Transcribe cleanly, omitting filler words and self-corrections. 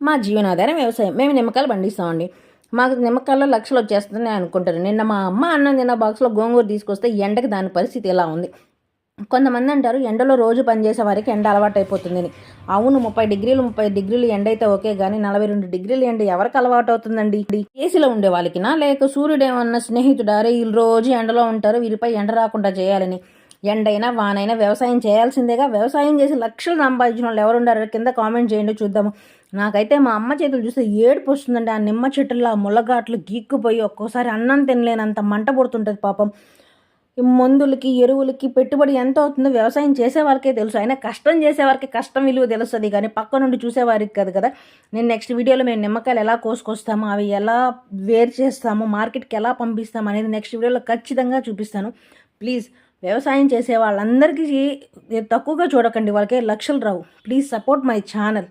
మా జీవనాధారం వ్యవసాయం. మేము నిమ్మకాయలు పండిస్తామండి. మాకు నిమ్మకాయల్లో లక్షలు వచ్చేస్తున్నాయి అనుకుంటారు. నిన్న మా అమ్మ అన్నం తిన్న బాక్స్లో గోంగూర తీసుకొస్తే ఎండకి దాని పరిస్థితి ఎలా ఉంది. కొంతమంది అంటారు ఎండలో రోజు పనిచేసే వారికి ఎండ అలవాటు అయిపోతుందని. అవును, 30 డిగ్రీలు ఎండ అయితే ఓకే, కానీ 42 డిగ్రీలు ఎండ ఎవరికి అలవాటు అవుతుందండి? ఏసీలో ఉండే వాళ్ళకినా, లేక సూర్యుడు ఏమన్నా స్నేహితుడా రే వీళ్ళు రోజు ఎండలో ఉంటారు వీరిపై ఎండ రాకుండా చేయాలని? ఎండైనా వానైనా వ్యవసాయం చేయాల్సిందేగా. వ్యవసాయం చేసి లక్షలు సంపాదించిన వాళ్ళు ఎవరుండారు? కింద కామెంట్ చేయండి చూద్దాము. నాకైతే మా అమ్మ చేతులు చూస్తే ఏడుపు వస్తుందండి. ఆ నిమ్మ చెట్టుల్లో ఆ ముళ్ళగాట్లు గీక్కుపోయి ఒక్కోసారి అన్నం తినలేనంత మంట పుడుతుంటుంది పాపం. మందులకి ఎరువులకి పెట్టుబడి ఎంత అవుతుందో వ్యవసాయం చేసే వాళ్ళకే తెలుసు. అయినా కష్టం చేసేవారికి కష్టం విలువ తెలుస్తుంది, కానీ పక్క నుండి చూసేవారికి కాదు కదా. నేను నెక్స్ట్ వీడియోలో మేము నిమ్మకాయలు ఎలా కోసుకొస్తాము, అవి ఎలా వేరు చేస్తాము, మార్కెట్కి ఎలా పంపిస్తాము అనేది నెక్స్ట్ వీడియోలో ఖచ్చితంగా చూపిస్తాను. ప్లీజ్ వ్యవసాయం చేసే వాళ్ళందరికీ తక్కువగా చూడకండి, వాళ్ళకే లక్షలు రావు. Please support my channel.